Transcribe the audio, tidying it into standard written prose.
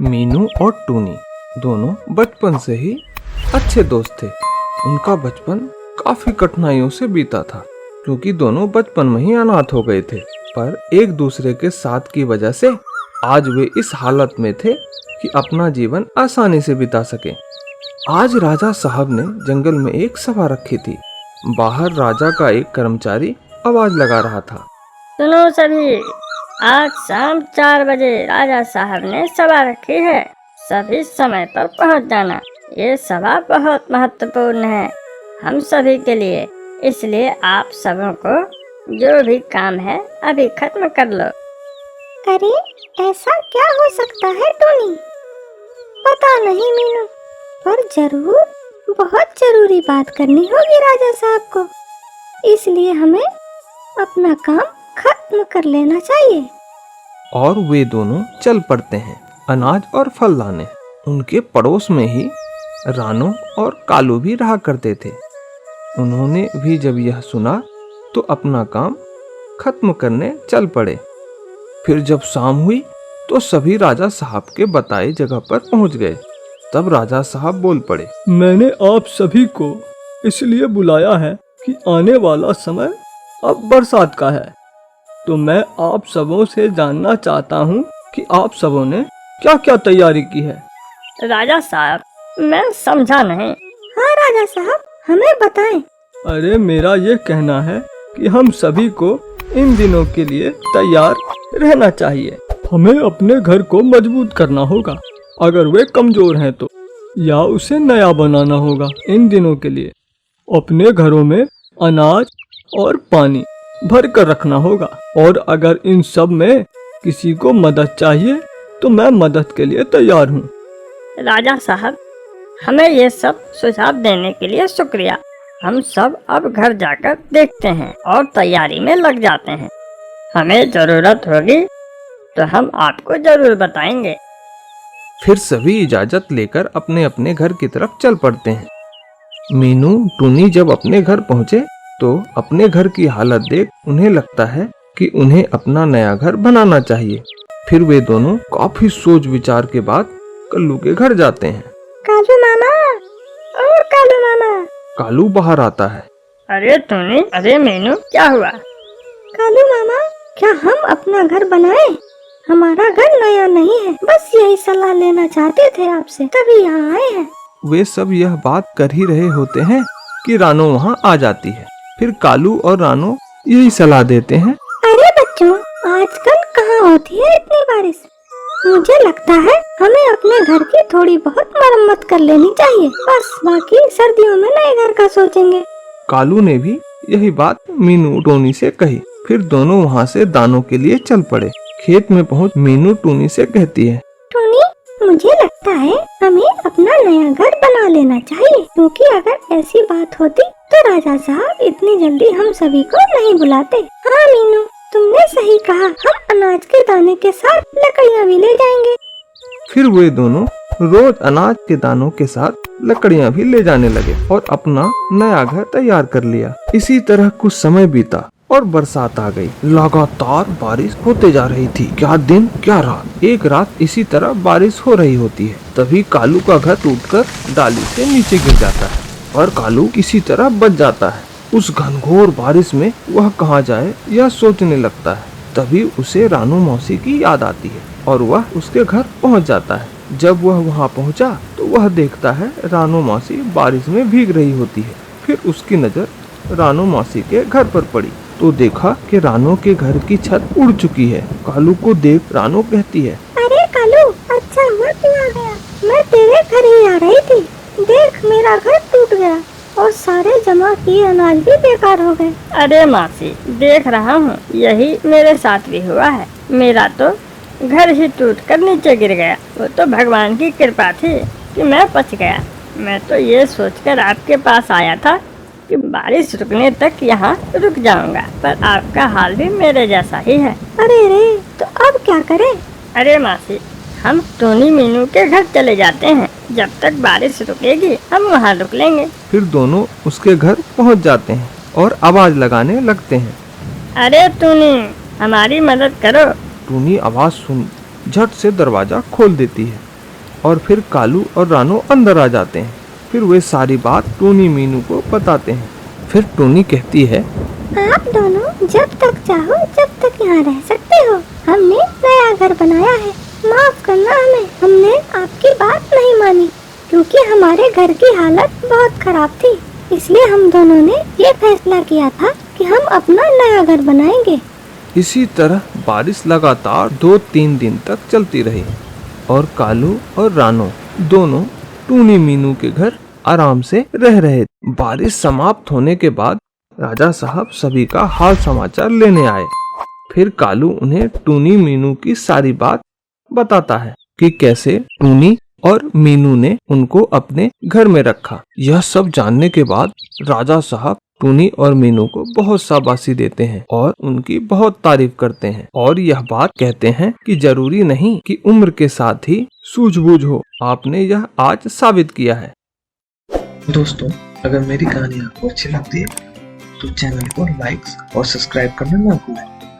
मीनू और टूनी दोनों बचपन से ही अच्छे दोस्त थे। उनका बचपन काफी कठिनाइयों से बीता था क्योंकि दोनों बचपन में ही अनाथ हो गए थे। पर एक दूसरे के साथ की वजह से आज वे इस हालत में थे कि अपना जीवन आसानी से बिता सके। आज राजा साहब ने जंगल में एक सभा रखी थी। बाहर राजा का एक कर्मचारी आवाज लगा रहा था, सुनो सभी, आज शाम 4 बजे राजा साहब ने सभा रखी है। सभी समय पर पहुंच जाना। ये सभा बहुत महत्वपूर्ण है हम सभी के लिए, इसलिए आप सबों को जो भी काम है अभी खत्म कर लो। अरे ऐसा क्या हो सकता है टोनी? पता नहीं मीनू, पर जरूर बहुत जरूरी बात करनी होगी राजा साहब को, इसलिए हमें अपना काम खत्म कर लेना चाहिए। और वे दोनों चल पड़ते हैं अनाज और फल लाने। उनके पड़ोस में ही रानो और कालू भी रहा करते थे। उन्होंने भी जब यह सुना तो अपना काम खत्म करने चल पड़े। फिर जब शाम हुई तो सभी राजा साहब के बताए जगह पर पहुंच गए। तब राजा साहब बोल पड़े, मैंने आप सभी को इसलिए बुलाया है कि आने वाला समय अब बरसात का है, तो मैं आप सबों से जानना चाहता हूँ कि आप सबों ने क्या क्या तैयारी की है। राजा साहब, मैं समझा नहीं। हाँ राजा साहब, हमें बताएं। अरे मेरा ये कहना है कि हम सभी को इन दिनों के लिए तैयार रहना चाहिए। हमें अपने घर को मजबूत करना होगा, अगर वे कमजोर हैं तो, या उसे नया बनाना होगा। इन दिनों के लिए अपने घरों में अनाज और पानी भर कर रखना होगा, और अगर इन सब में किसी को मदद चाहिए तो मैं मदद के लिए तैयार हूँ। राजा साहब, हमें ये सब सुझाव देने के लिए शुक्रिया। हम सब अब घर जाकर देखते हैं और तैयारी में लग जाते हैं। हमें जरूरत होगी तो हम आपको जरूर बताएंगे। फिर सभी इजाजत लेकर अपने अपने घर की तरफ चल पड़ते हैं। मीनू टूनी जब अपने घर पहुंचे तो अपने घर की हालत देख उन्हें लगता है कि उन्हें अपना नया घर बनाना चाहिए। फिर वे दोनों काफी सोच विचार के बाद कल्लू के घर जाते हैं। कालू मामा, और कालू मामा। कालू बाहर आता है। अरे टूनी, अरे मीनू, क्या हुआ? कालू मामा, क्या हम अपना घर बनाएं? हमारा घर नया नहीं है, बस यही सलाह लेना चाहते थे आपसे, तभी यहाँ आए हैं। वे सब यह बात कर ही रहे होते हैं कि रानो वहाँ आ जाती है। फिर कालू और रानो यही सलाह देते हैं, अरे बच्चों, आजकल कहाँ होती है इतनी बारिश? मुझे लगता है हमें अपने घर की थोड़ी बहुत मरम्मत कर लेनी चाहिए, बस बाकी सर्दियों में नए घर का सोचेंगे। कालू ने भी यही बात मीनू टोनी से कही। फिर दोनों वहाँ से दानों के लिए चल पड़े। खेत में पहुँच मीनू टोनी से कहती है, टोनी, मुझे लगता है हमें अपना नया घर बना लेना चाहिए, क्योंकि अगर ऐसी बात होती तो राजा साहब इतनी जल्दी हम सभी को नहीं बुलाते। हाँ मीनू, तुमने सही कहा, हम अनाज के दाने के साथ लकड़ियाँ भी ले जाएंगे। फिर वे दोनों रोज अनाज के दानों के साथ लकड़ियाँ भी ले जाने लगे और अपना नया घर तैयार कर लिया। इसी तरह कुछ समय बीता और बरसात आ गई। लगातार बारिश होते जा रही थी, क्या दिन क्या रात। एक रात इसी तरह बारिश हो रही होती है, तभी कालू का घर टूटकर डाली से नीचे गिर जाता है और कालू किसी तरह बच जाता है। उस घनघोर बारिश में वह कहाँ जाए यह सोचने लगता है। तभी उसे रानू मौसी की याद आती है और वह उसके घर पहुँच जाता है। जब वह वहाँ पहुँचा तो वह देखता है रानू मौसी बारिश में भीग रही होती है। फिर उसकी नज़र रानू मौसी के घर पर पड़ी तो देखा कि रानू के घर की छत उड़ चुकी है। कालू को देख रानू कहती है, अरे कालू, अच्छा हुआ तू आ गया, मैं तेरे घर ही आ रही थी। देख, मेरा घर टूट गया और सारे जमा किए अनाज भी बेकार हो गए। अरे मासी, देख रहा हूँ, यही मेरे साथ भी हुआ है। मेरा तो घर ही टूटकर नीचे गिर गया। वो तो भगवान की कृपा थी कि मैं बच गया। मैं तो ये सोचकर आपके पास आया था कि बारिश रुकने तक यहाँ रुक जाऊंगा, पर आपका हाल भी मेरे जैसा ही है। अरे रे, तो अब क्या करें? अरे मासी, हम टोनी मीनू के घर चले जाते हैं। जब तक बारिश रुकेगी हम वहाँ रुक लेंगे। फिर दोनों उसके घर पहुँच जाते हैं और आवाज लगाने लगते हैं, अरे टोनी, हमारी मदद करो। टूनी आवाज सुन झट से दरवाजा खोल देती है और फिर कालू और रानू अंदर आ जाते हैं। फिर वे सारी बात टूनी मीनू को बताते हैं। फिर टूनी कहती है, आप दोनों जब तक चाहो जब तक यहाँ रह सकते हो। हमने नया घर बनाया है, माफ करना हमें, हमने आपकी बात नहीं मानी क्योंकि हमारे घर की हालत बहुत खराब थी। इसलिए हम दोनों ने ये फैसला किया था कि हम अपना नया घर बनाएंगे। इसी तरह बारिश लगातार 2-3 दिन तक चलती रही और कालू और रानू दोनों टूनी मीनू के घर आराम से रह रहे। बारिश समाप्त होने के बाद राजा साहब सभी का हाल समाचार लेने आए। फिर कालू उन्हें टूनी मीनू की सारी बात बताता है कि कैसे टूनी और मीनू ने उनको अपने घर में रखा। यह सब जानने के बाद राजा साहब टूनी और मीनू को बहुत शाबाशी देते हैं और उनकी बहुत तारीफ करते हैं और यह बात कहते हैं कि जरूरी नहीं कि उम्र के साथ ही सूझबूझ हो। आपने यह आज साबित किया है। दोस्तों, अगर मेरी कहानी आपको अच्छी लगती है तो चैनल को लाइक और सब्सक्राइब करना ना भूलें।